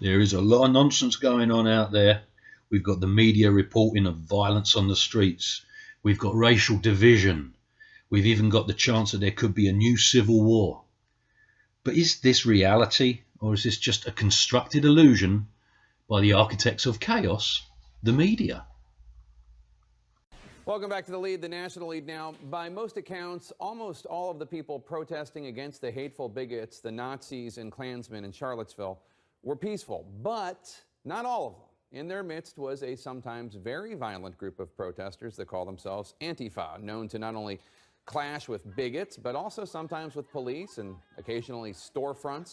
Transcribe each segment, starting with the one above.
There is a lot of nonsense going on out there. We've got the media reporting of violence on the streets. We've got racial division. We've even got the chance that there could be a new civil war. But is this reality, or is this just a constructed illusion by the architects of chaos, the media? Welcome back to The Lead, the national lead now. By most accounts, almost all of the people protesting against the hateful bigots, the Nazis and Klansmen in Charlottesville, were peaceful, but not all of them. In their midst was a sometimes very violent group of protesters that call themselves Antifa, known to not only clash with bigots, but also sometimes with police and occasionally storefronts.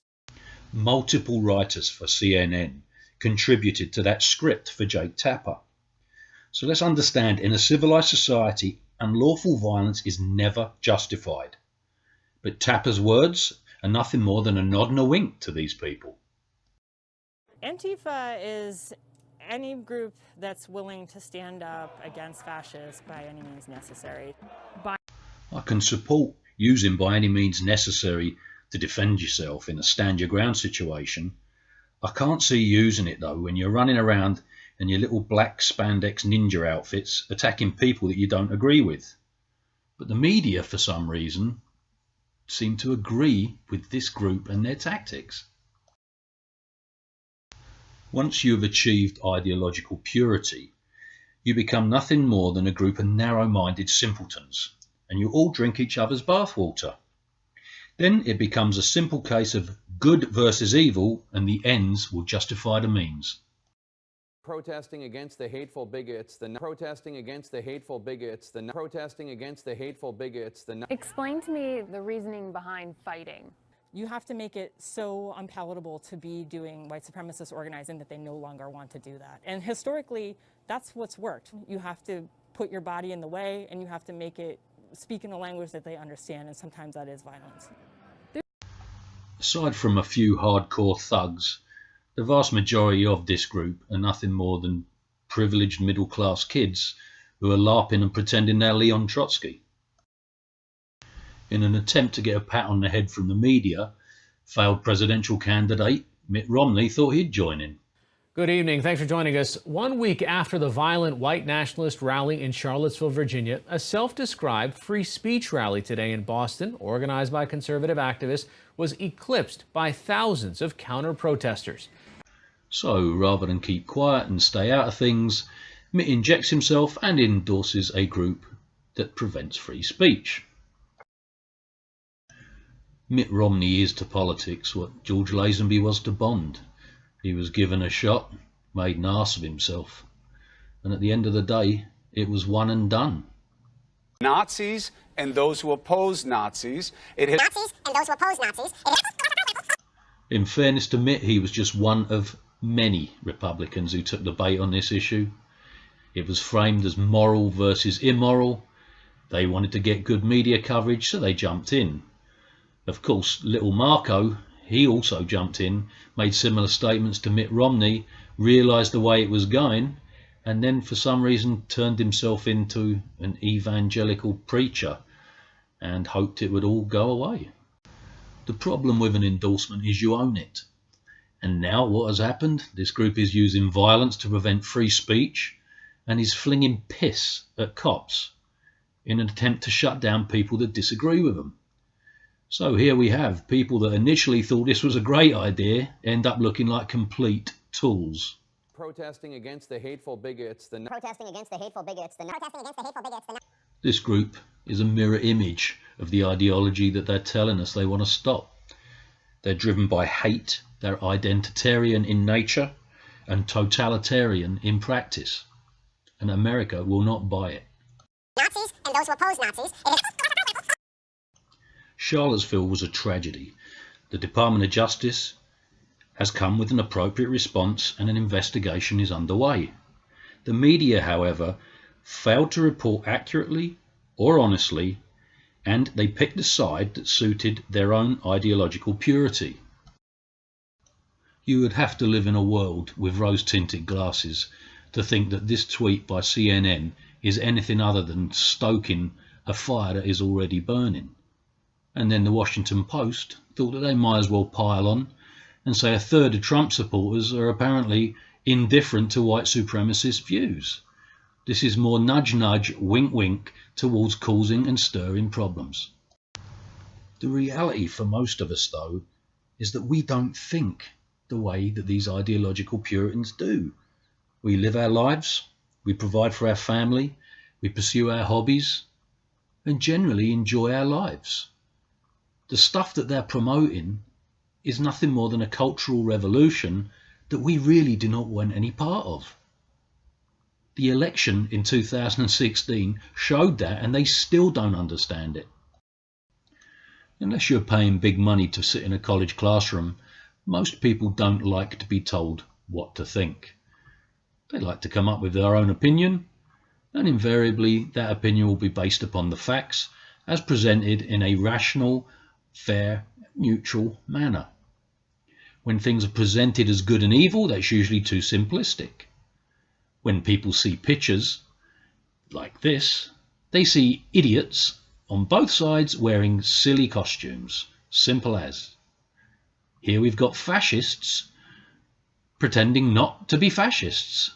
Multiple writers for CNN contributed to that script for Jake Tapper. So let's understand, in a civilized society, unlawful violence is never justified. But Tapper's words are nothing more than a nod and a wink to these people. Antifa is any group that's willing to stand up against fascists by any means necessary. I can support using by any means necessary to defend yourself in a stand your ground situation. I can't see using it though when you're running around in your little black spandex ninja outfits attacking people that you don't agree with. But the media, for some reason, seem to agree with this group and their tactics. Once you have achieved ideological purity, you become nothing more than a group of narrow-minded simpletons, and you all drink each other's bathwater. Then it becomes a simple case of good versus evil, and the ends will justify the means. Protesting against the hateful bigots, protesting against the hateful bigots, protesting against the hateful bigots. Explain to me the reasoning behind fighting. You have to make it so unpalatable to be doing white supremacist organizing that they no longer want to do that. And historically, that's what's worked. You have to put your body in the way, and you have to make it speak in a language that they understand, and sometimes that is violence. Aside from a few hardcore thugs, the vast majority of this group are nothing more than privileged middle-class kids who are LARPing and pretending they're Leon Trotsky. In an attempt to get a pat on the head from the media, failed presidential candidate Mitt Romney thought he'd join in. Good evening. Thanks for joining us. 1 week after the violent white nationalist rally in Charlottesville, Virginia, a self-described free speech rally today in Boston, organized by conservative activists, was eclipsed by thousands of counter-protesters. So, rather than keep quiet and stay out of things, Mitt injects himself and endorses a group that prevents free speech. Mitt Romney is to politics what George Lazenby was to Bond. He was given a shot, made an arse of himself, and at the end of the day, it was one and done. Nazis and those who oppose Nazis. Nazis and those who oppose Nazis. In fairness to Mitt, he was just one of many Republicans who took the bait on this issue. It was framed as moral versus immoral. They wanted to get good media coverage, so they jumped in. Of course, little Marco, he also jumped in, made similar statements to Mitt Romney, realised the way it was going, and then for some reason turned himself into an evangelical preacher and hoped it would all go away. The problem with an endorsement is you own it. And now what has happened? This group is using violence to prevent free speech and is flinging piss at cops in an attempt to shut down people that disagree with them. So here we have people that initially thought this was a great idea end up looking like complete tools. Protesting against the hateful bigots, Protesting against the hateful bigots. Protesting against the hateful bigots. This group is a mirror image of the ideology that they're telling us they want to stop. They're driven by hate, they're identitarian in nature and totalitarian in practice. And America will not buy it. Nazis and those who oppose Nazis. Charlottesville was a tragedy. The Department of Justice has come with an appropriate response and an investigation is underway. The media, however, failed to report accurately or honestly, and they picked a side that suited their own ideological purity. You would have to live in a world with rose-tinted glasses to think that this tweet by CNN is anything other than stoking a fire that is already burning. And then the Washington Post thought that they might as well pile on and say a third of Trump supporters are apparently indifferent to white supremacist views. This is more nudge nudge, wink wink towards causing and stirring problems. The reality for most of us, though, is that we don't think the way that these ideological Puritans do. We live our lives, we provide for our family, we pursue our hobbies, and generally enjoy our lives. The stuff that they're promoting is nothing more than a cultural revolution that we really do not want any part of. The election in 2016 showed that, and they still don't understand it. Unless you're paying big money to sit in a college classroom, most people don't like to be told what to think. They like to come up with their own opinion, and invariably that opinion will be based upon the facts as presented in a rational, fair, neutral manner. When things are presented as good and evil, that's usually too simplistic. When people see pictures like this, they see idiots on both sides wearing silly costumes. Simple as. Here we've got fascists pretending not to be fascists.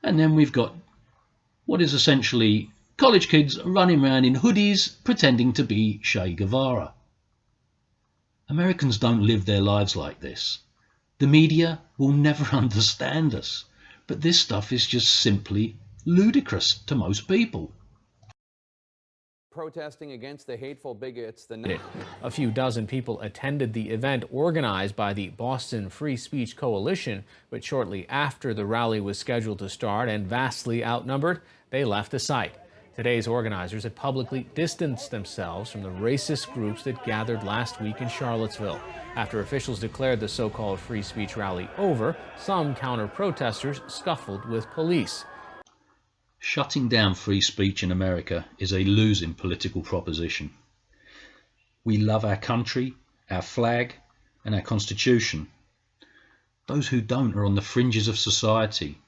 And then we've got what is essentially college kids running around in hoodies pretending to be Che Guevara. Americans don't live their lives like this. The media will never understand us, but this stuff is just simply ludicrous to most people. Protesting against the hateful bigots. A few dozen people attended the event organized by the Boston Free Speech Coalition, but shortly after the rally was scheduled to start and vastly outnumbered, they left the site. Today's organizers had publicly distanced themselves from the racist groups that gathered last week in Charlottesville. After officials declared the so-called free speech rally over, some counter-protesters scuffled with police. Shutting down free speech in America is a losing political proposition. We love our country, our flag, and our Constitution. Those who don't are on the fringes of society.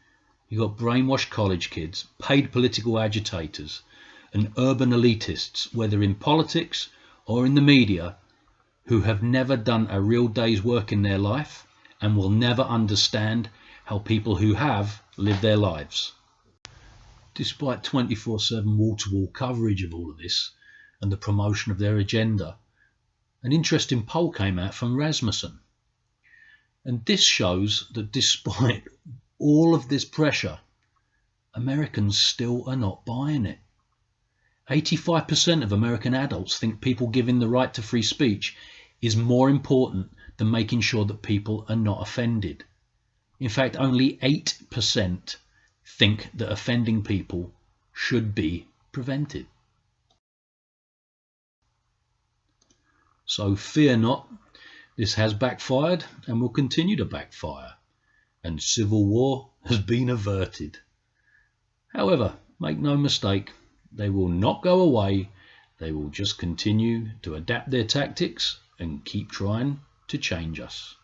You've got brainwashed college kids, paid political agitators, and urban elitists, whether in politics or in the media, who have never done a real day's work in their life and will never understand how people who have live their lives. Despite 24/7 wall-to-wall coverage of all of this and the promotion of their agenda, an interesting poll came out from Rasmussen. And this shows that despite all of this pressure, Americans still are not buying it. 85% of American adults think people giving the right to free speech is more important than making sure that people are not offended. In fact, only 8% think that offending people should be prevented. So fear not, this has backfired and will continue to backfire, and civil war has been averted. However, make no mistake, they will not go away. They will just continue to adapt their tactics and keep trying to change us.